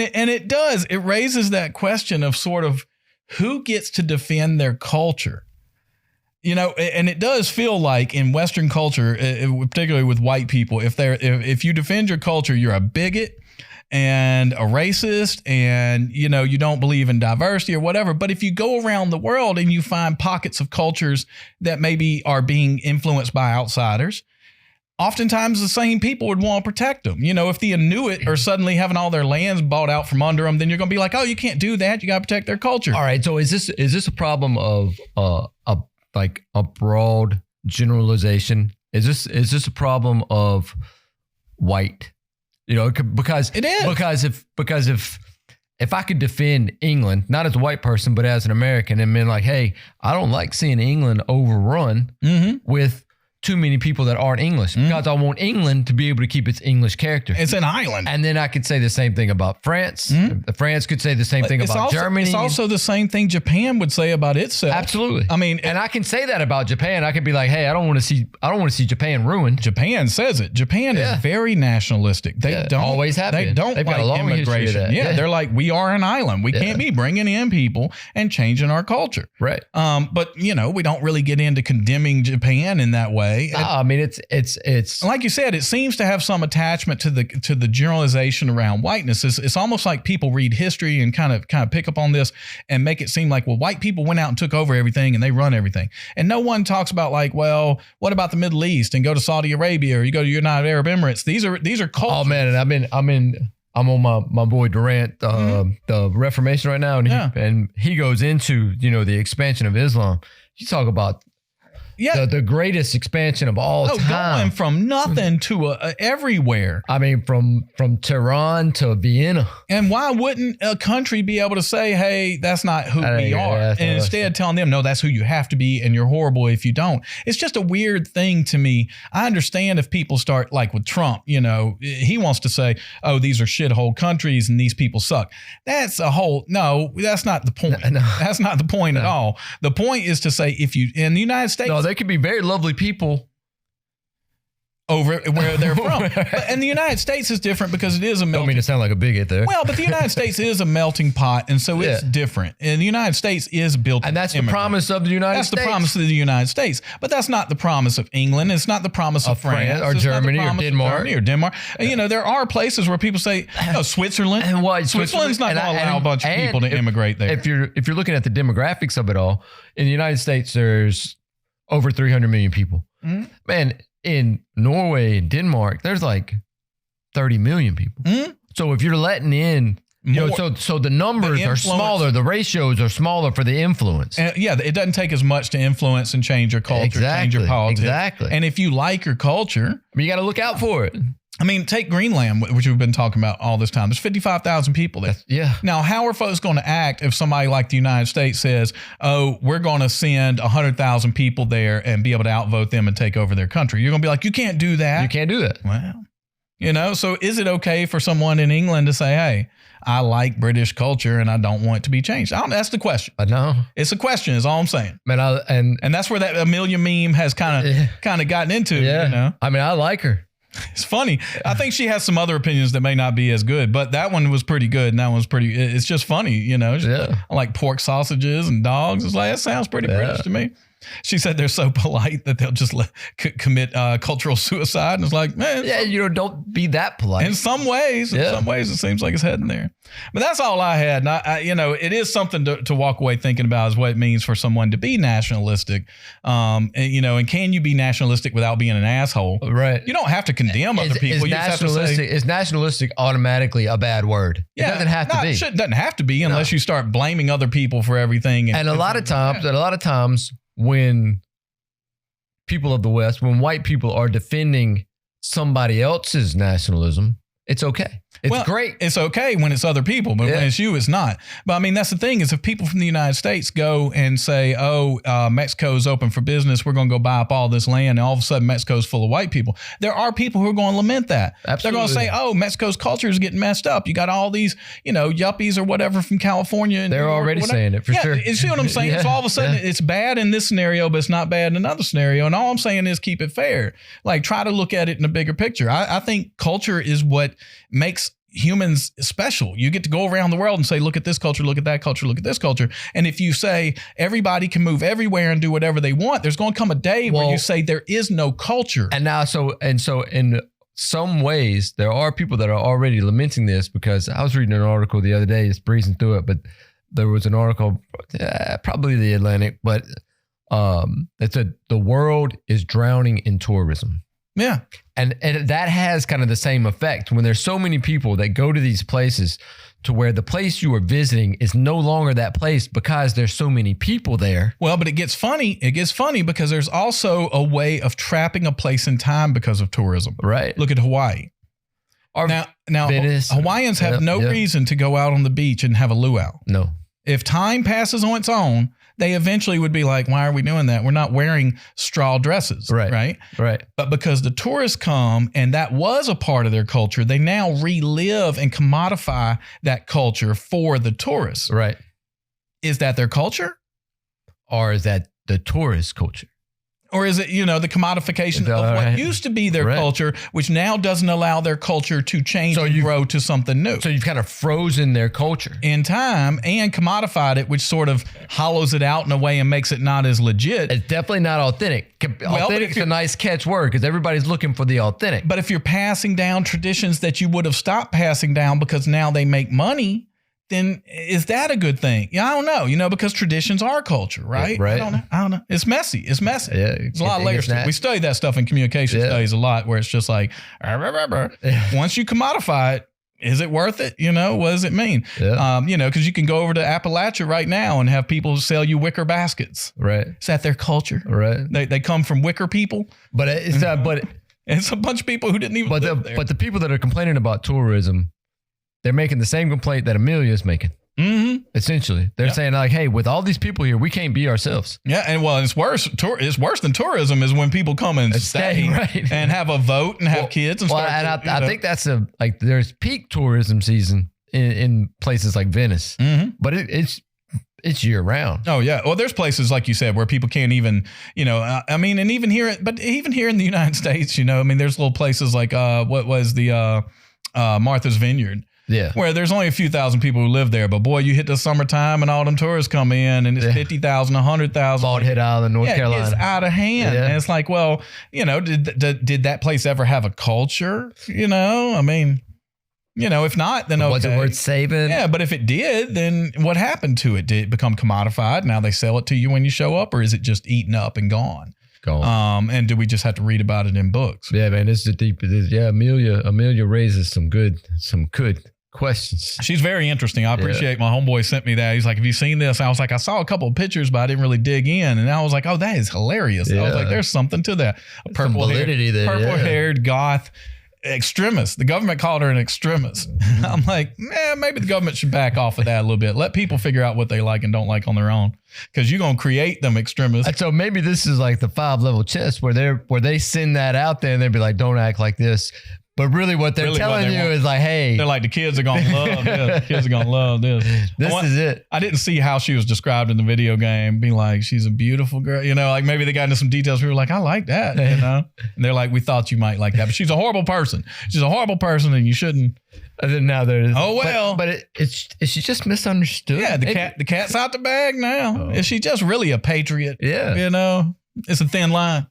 And it does. It raises that question of sort of who gets to defend their culture. You know, and it does feel like in Western culture, particularly with white people, if you defend your culture, you're a bigot and a racist and, you know, you don't believe in diversity or whatever. But if you go around the world and you find pockets of cultures that maybe are being influenced by outsiders, oftentimes the same people would want to protect them. You know, if the Inuit are suddenly having all their lands bought out from under them, then you're going to be like, oh, you can't do that. You got to protect their culture. All right. So is this a problem of like a broad generalization? Is this a problem of white? You know, because it is. Because if I could defend England, not as a white person, but as an American, and been like, hey, I don't like seeing England overrun with too many people that aren't English, because I want England to be able to keep its English character. It's an island. And then I could say the same thing about France. France could say the same thing about Germany. It's also the same thing Japan would say about itself. Absolutely. I mean, and I can say that about Japan. I could be like, hey, I don't want to see Japan ruined. Japan says it. Japan is very nationalistic. They don't always have been. They don't They've like got a long immigration. history of that. Yeah, they're like, we are an island. We can't be bringing in people and changing our culture. Right. But you know, we don't really get into condemning Japan in that way. No, I mean, it's like you said, it seems to have some attachment to the generalization around whiteness. It's almost like people read history and kind of pick up on this and make it seem like, well, white people went out and took over everything and they run everything. And no one talks about like, well, what about the Middle East and go to Saudi Arabia or you go to United Arab Emirates? These are cultures. Oh man, and I'm on my boy Durant, the Reformation right now, and he goes into, you know, the expansion of Islam. You talk about the greatest expansion of all time. Going from nothing to everywhere. I mean, from Tehran to Vienna. And why wouldn't a country be able to say, hey, that's not who we are? And instead telling them, no, that's who you have to be and you're horrible if you don't. It's just a weird thing to me. I understand if people start like with Trump, you know, he wants to say, oh, these are shithole countries and these people suck. That's that's not the point. No. That's not the point at all. The point is to say, if you, in the United States, they could be very lovely people over where they're from. And the United States is different because it is a melting. Don't mean to sound like a bigot there. Well, but the United States is a melting pot, and so it's different. And the United States is built, and that's the promise of the United States. That's the promise of the United States. But that's not the promise of England. It's not the promise of France or Germany or Denmark. You know, there are places where people say, oh, Switzerland. And why Switzerland's not going to allow a bunch of people to immigrate there. If you're looking at the demographics of it all, in the United States, there's over 300 million people. Man, in Norway and Denmark, there's like 30 million people. So if you're letting in, you know, so the numbers are smaller, the ratios are smaller for the influence. And it doesn't take as much to influence and change your culture, change your politics. Exactly. And if you like your culture, you got to look out for it. I mean, take Greenland, which we've been talking about all this time. There's 55,000 people there. Now, how are folks going to act if somebody like the United States says, oh, we're going to send 100,000 people there and be able to outvote them and take over their country? You're going to be like, you can't do that. You can't do that. Well, you know, so is it okay for someone in England to say, hey, I like British culture and I don't want it to be changed? That's the question. No. It's a question is all I'm saying. Man, and that's where that Amelia meme has kind of gotten into, you know? I mean, I like her. It's funny. I think she has some other opinions that may not be as good, but that one was pretty good. And that one's pretty, it's just funny, you know? I like pork sausages and dogs. It's like, that sounds pretty British to me. She said they're so polite that they'll just commit cultural suicide. And it's like, man. Yeah, you know, don't be that polite. In some ways, it seems like it's heading there. But that's all I had. And I you know, it is something to walk away thinking about is what it means for someone to be nationalistic. And, you know, and can you be nationalistic without being an asshole? Right. You don't have to condemn other people. Is nationalistic automatically a bad word? It doesn't have to be. It doesn't have to be unless you start blaming other people for everything. And a lot of times, when people of the West, when white people are defending somebody else's nationalism, it's okay. It's great. It's okay when it's other people, but when it's you, it's not. But I mean, that's the thing is if people from the United States go and say, oh, Mexico's open for business, we're going to go buy up all this land, and all of a sudden Mexico's full of white people. There are people who are going to lament that. Absolutely. They're going to say, oh, Mexico's culture is getting messed up. You got all these, you know, yuppies or whatever from California. And they're already saying it for sure. You see what I'm saying? So all of a sudden it's bad in this scenario, but it's not bad in another scenario. And all I'm saying is keep it fair. Like try to look at it in a bigger picture. I think culture is what makes humans special. You get to go around the world and say, look at this culture, look at that culture, look at this culture. And if you say everybody can move everywhere and do whatever they want, there's going to come a day where you say there is no culture. And now, so in some ways, there are people that are already lamenting this, because I was reading an article the other day, just breezing through it, but there was an article, probably the Atlantic, but it said the world is drowning in tourism. Yeah. And that has kind of the same effect when there's so many people that go to these places to where the place you are visiting is no longer that place because there's so many people there. Well, but it gets funny. It gets funny because there's also a way of trapping a place in time because of tourism. Right. Look at Hawaii. Now Venice, Hawaiians have no reason to go out on the beach and have a luau. No. If time passes on its own, they eventually would be like, why are we doing that? We're not wearing straw dresses. Right. But because the tourists come and that was a part of their culture, they now relive and commodify that culture for the tourists. Right. Is that their culture? Or is that the tourist culture? Or is it, the commodification of what used to be their culture, which now doesn't allow their culture to change and grow to something new? So you've kind of frozen their culture in time and commodified it, which sort of hollows it out in a way and makes it not as legit. It's definitely not authentic. Authentic is a nice catchword because everybody's looking for the authentic. But if you're passing down traditions that you would have stopped passing down because now they make money, then is that a good thing? Yeah, I don't know, because traditions are culture, right? Yeah, right. I don't know. It's messy. Yeah, there's a lot of layers to it. We study that stuff in communication studies a lot, where it's just like, once you commodify it, is it worth it? What does it mean? Yeah. Because you can go over to Appalachia right now and have people sell you wicker baskets. Right. Is that their culture? Right. They come from wicker people. But it's it's a bunch of people who didn't even live there. But the people that are complaining about tourism, they're making the same complaint that Amelia is making. Mm-hmm. Essentially, they're saying like, "Hey, with all these people here, we can't be ourselves." Yeah, and it's worse. It's worse than tourism is when people come and stay right. and have a vote and have kids and stuff. I think that's there's peak tourism season in places like Venice, but it's year round. Oh yeah. Well, there's places like you said where people can't even, and even here in the United States, there's little places like what was the Martha's Vineyard. Yeah. Where there's only a few thousand people who live there. But boy, you hit the summertime and all them tourists come in and it's 50,000, 100,000. Bald Head Island, North Carolina. It's out of hand. Yeah. And it's like, well, did that place ever have a culture? If not, then okay. Was it worth saving? Yeah, but if it did, then what happened to it? Did it become commodified? Now they sell it to you when you show up, or is it just eaten up and gone? And do we just have to read about it in books? Yeah, man, this is deep. Amelia raises some good questions. She's very interesting. I appreciate my homeboy sent me that. He's like, have you seen this? I was like, I saw a couple of pictures, but I didn't really dig in. And I was like, oh, that is hilarious. Yeah. I was like, there's something to that. A purple-haired goth extremist. The government called her an extremist. I'm like, maybe the government should back off of that a little bit. Let people figure out what they like and don't like on their own, because you're going to create them extremists. So maybe this is like the 5-level chess where they send that out there and they'd be like, don't act like this. But really what they're telling you is like, hey. They're like, the kids are going to love this. The kids are going to love this. This is it. I didn't see how she was described in the video game, being like, she's a beautiful girl. Like maybe they got into some details. We were like, I like that, And they're like, we thought you might like that. But she's a horrible person. She's a horrible person and you shouldn't. And then now there's. Oh, well. But is she just misunderstood? Yeah, the cat's out the bag now. Oh. Is she just really a patriot? Yeah. It's a thin line.